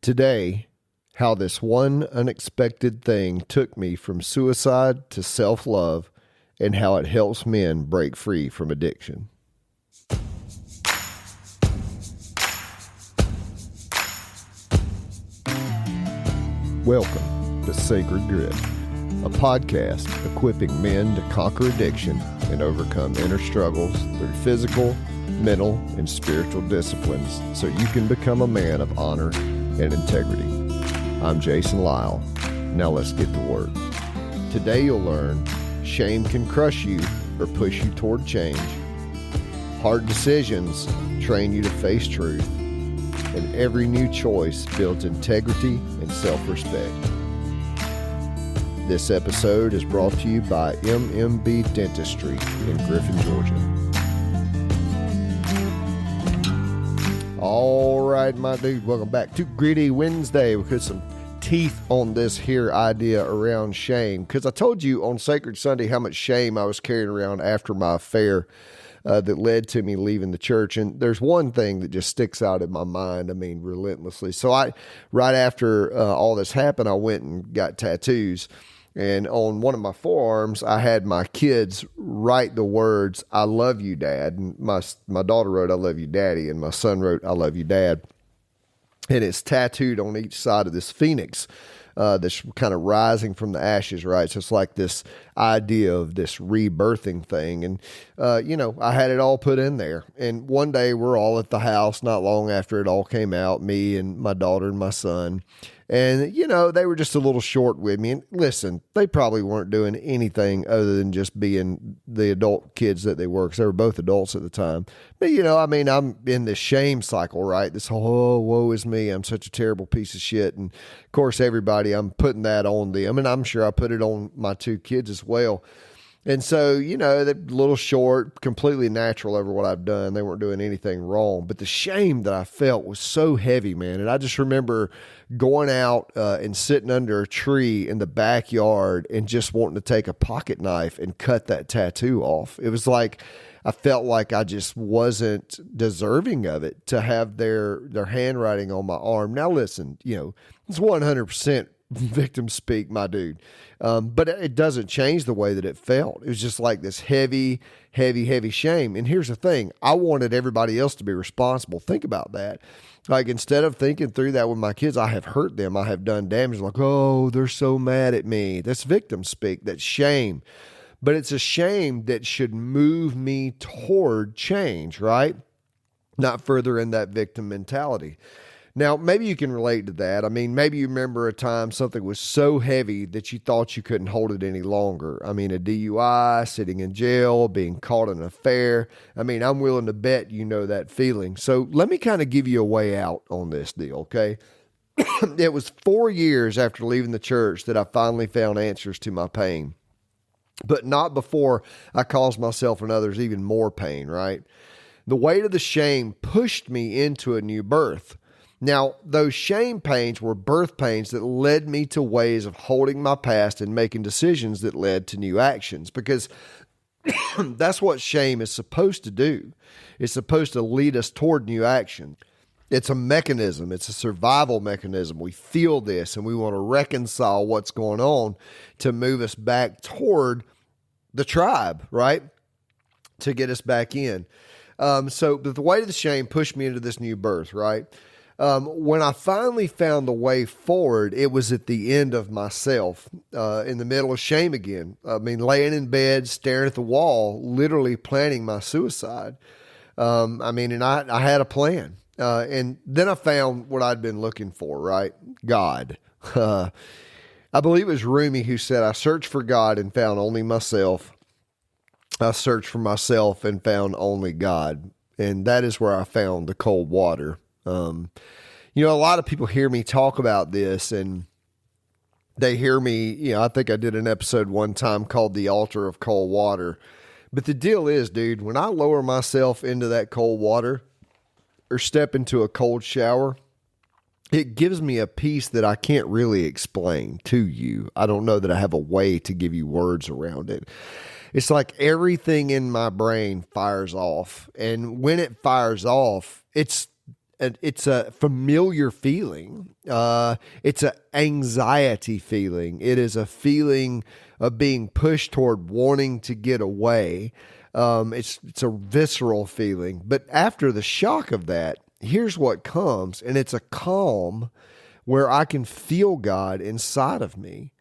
Today, how this one unexpected thing took me from suicide to self-love and how it helps men break free from addiction. Welcome to Sacred Grit, a podcast equipping men to conquer addiction and overcome inner struggles through physical, mental, and spiritual disciplines so you can become a man of honor and integrity. I'm Jason Lyle. Now let's get to work. Today you'll learn shame can crush you or push you toward change. Hard decisions train you to face truth. And every new choice builds integrity and self-respect. This episode is brought to you by MMB Dentistry in Griffin, Georgia. All right, my dude, welcome back to Gritty Wednesday. We put some teeth on this here idea around shame, because I told you on Sacred Sunday how much shame I was carrying around after my affair that led to me leaving the church. And there's one thing that just sticks out in my mind, relentlessly. So right after all this happened, I went and got tattoos. And on one of my forearms, I had my kids write the words, "I love you, Dad." And my daughter wrote, "I love you, Daddy." And my son wrote, "I love you, Dad." And it's tattooed on each side of this phoenix that's kind of rising from the ashes, right? So it's like this idea of this rebirthing thing. And, I had it all put in there. And one day we're all at the house, not long after it all came out, me and my daughter and my son. And, they were just a little short with me. And listen, they probably weren't doing anything other than just being the adult kids that they were, because they were both adults at the time. But, I'm in this shame cycle, right? This whole, oh, woe is me. I'm such a terrible piece of shit. And, of course, everybody, I'm putting that on them. And I'm sure I put it on my two kids as well. And so, they're a little short, completely natural over what I've done. They weren't doing anything wrong. But the shame that I felt was so heavy, man. And I just remember going out and sitting under a tree in the backyard and just wanting to take a pocket knife and cut that tattoo off. It was like I felt like I just wasn't deserving of it, to have their handwriting on my arm. Now, listen, it's 100% victim speak, my dude. But it doesn't change the way that it felt. It was just like this heavy, heavy, heavy shame. And here's the thing. I wanted everybody else to be responsible. Think about that. Like, instead of thinking through that with my kids, I have hurt them. I have done damage. Like, oh, they're so mad at me. That's victim speak. That's shame. But it's a shame that should move me toward change, right? Not further in that victim mentality. Now, maybe you can relate to that. Maybe you remember a time something was so heavy that you thought you couldn't hold it any longer. A DUI, sitting in jail, being caught in an affair. I'm willing to bet you know that feeling. So let me kind of give you a way out on this deal, okay? It was 4 years after leaving the church that I finally found answers to my pain, but not before I caused myself and others even more pain, right? The weight of the shame pushed me into a new birth. Now, those shame pains were birth pains that led me to ways of holding my past and making decisions that led to new actions, because that's what shame is supposed to do. It's supposed to lead us toward new action. It's a mechanism. It's a survival mechanism. We feel this and we want to reconcile what's going on to move us back toward the tribe, right? To get us back in. So the weight of the shame pushed me into this new birth, right? When I finally found the way forward, it was at the end of myself, in the middle of shame again. Laying in bed, staring at the wall, literally planning my suicide. And I had a plan. And then I found what I'd been looking for, right? God. I believe it was Rumi who said, "I searched for God and found only myself. I searched for myself and found only God." And that is where I found the cold water. A lot of people hear me talk about this, and they hear me, I think I did an episode one time called The Altar of Cold Water. But the deal is, dude, when I lower myself into that cold water or step into a cold shower, it gives me a peace that I can't really explain to you. I don't know that I have a way to give you words around it. It's like everything in my brain fires off. And when it fires off, it's it's a familiar feeling. It's an anxiety feeling. It is a feeling of being pushed toward wanting to get away. It's a visceral feeling. But after the shock of that, here's what comes, and it's a calm where I can feel God inside of me.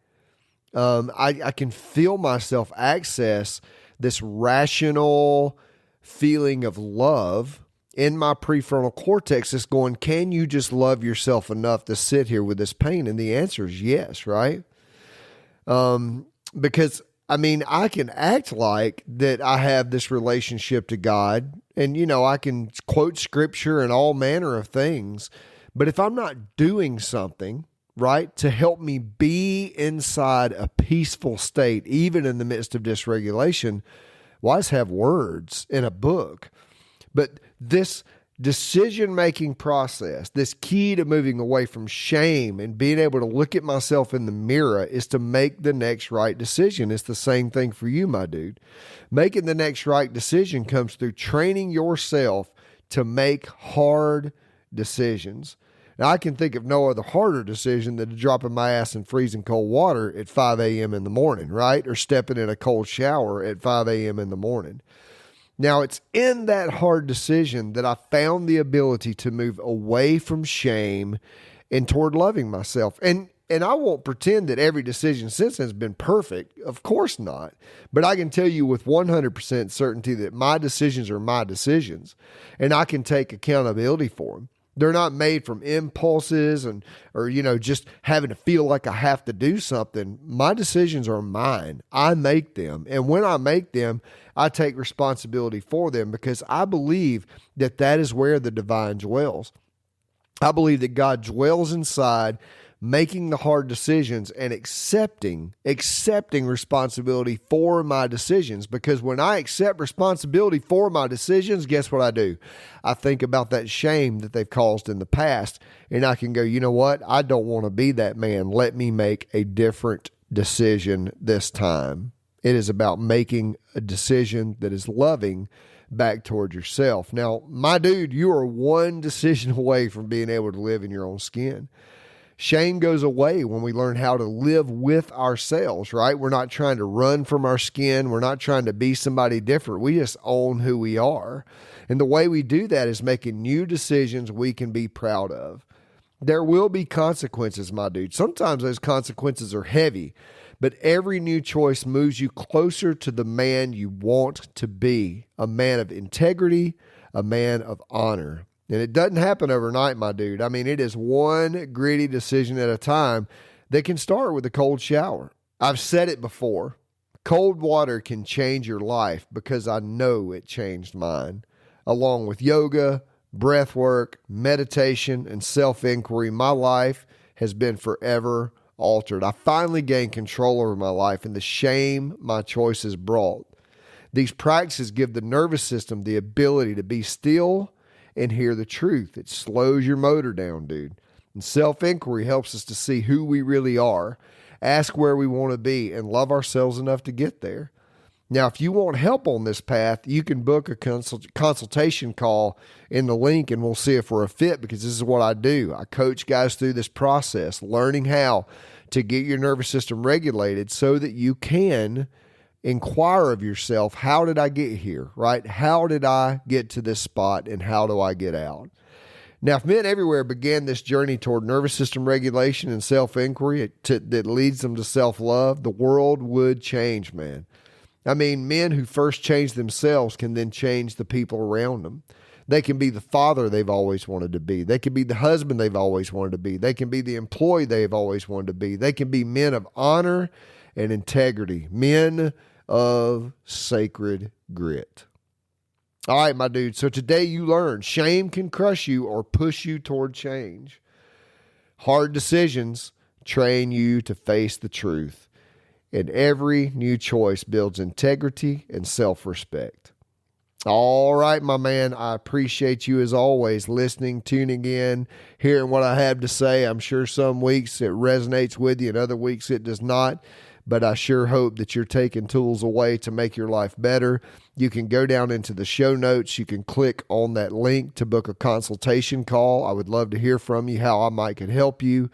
I can feel myself access this rational feeling of love in my prefrontal cortex that's going, can you just love yourself enough to sit here with this pain? And the answer is yes, right? Because I can act like that I have this relationship to God, and, I can quote scripture and all manner of things. But if I'm not doing something, right, to help me be inside a peaceful state, even in the midst of dysregulation, well, I just have words in a book. But this decision-making process, this key to moving away from shame and being able to look at myself in the mirror, is to make the next right decision. It's the same thing for you, my dude. Making the next right decision comes through training yourself to make hard decisions. Now, I can think of no other harder decision than dropping my ass in freezing cold water at 5 a.m. in the morning, right? Or stepping in a cold shower at 5 a.m. in the morning. Now, it's in that hard decision that I found the ability to move away from shame and toward loving myself. And I won't pretend that every decision since then has been perfect. Of course not. But I can tell you with 100% certainty that my decisions are my decisions, and I can take accountability for them. They're not made from impulses or just having to feel like I have to do something. My decisions are mine. I make them. And when I make them, I take responsibility for them, because I believe that that is where the divine dwells. I believe that God dwells inside making the hard decisions and accepting responsibility for my decisions. Because when I accept responsibility for my decisions, guess what I do? I think about that shame that they've caused in the past, and I can go, you know what? I don't want to be that man. Let me make a different decision this time. It is about making a decision that is loving back toward yourself. Now, my dude, you are one decision away from being able to live in your own skin. Shame goes away when we learn how to live with ourselves, right? We're not trying to run from our skin. We're not trying to be somebody different. We just own who we are. And the way we do that is making new decisions we can be proud of. There will be consequences, my dude. Sometimes those consequences are heavy, but every new choice moves you closer to the man you want to be, a man of integrity, a man of honor. And it doesn't happen overnight, my dude. It is one gritty decision at a time that can start with a cold shower. I've said it before. Cold water can change your life because I know it changed mine. Along with yoga, breathwork, meditation, and self-inquiry, my life has been forever altered. I finally gained control over my life and the shame my choices brought. These practices give the nervous system the ability to be still and hear the truth. It slows your motor down, dude. And self-inquiry helps us to see who we really are, ask where we want to be, and love ourselves enough to get there. Now, if you want help on this path, you can book a consultation call in the link, and we'll see if we're a fit, because this is what I do. I coach guys through this process, learning how to get your nervous system regulated so that you can inquire of yourself, how did I get here, right? How did I get to this spot, and how do I get out? Now, if men everywhere began this journey toward nervous system regulation and self-inquiry that leads them to self-love, the world would change, man. Men who first change themselves can then change the people around them. They can be the father they've always wanted to be. They can be the husband they've always wanted to be. They can be the employee they've always wanted to be. They can be men of honor and integrity, men of sacred grit. All right, my dude. So today you learned shame can crush you or push you toward change. Hard decisions train you to face the truth. And every new choice builds integrity and self-respect. All right, my man. I appreciate you as always listening, tuning in, hearing what I have to say. I'm sure some weeks it resonates with you and other weeks it does not. but I sure hope that you're taking tools away to make your life better. You can go down into the show notes. You can click on that link to book a consultation call. I would love to hear from you, how I might could help you.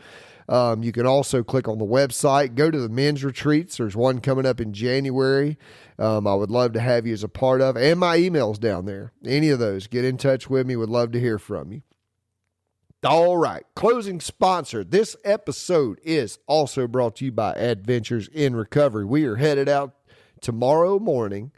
You can also click on the website, go to the men's retreats. There's one coming up in January. I would love to have you as a part of, and my email's down there. Any of those, get in touch with me. Would love to hear from you. All right, closing sponsor. This episode is also brought to you by Adventures in Recovery. We are headed out tomorrow morning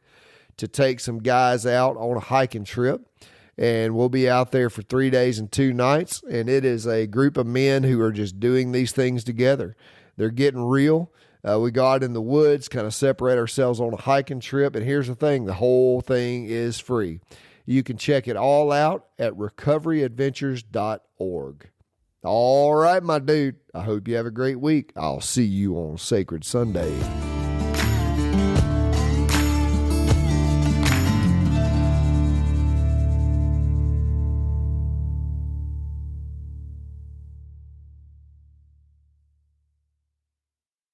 to take some guys out on a hiking trip. And we'll be out there for 3 days and 2 nights. And it is a group of men who are just doing these things together. They're getting real. We go out in the woods, kind of separate ourselves on a hiking trip. And here's the thing, the whole thing is free. You can check it all out at recoveryadventures.org. All right, my dude. I hope you have a great week. I'll see you on Sacred Sunday.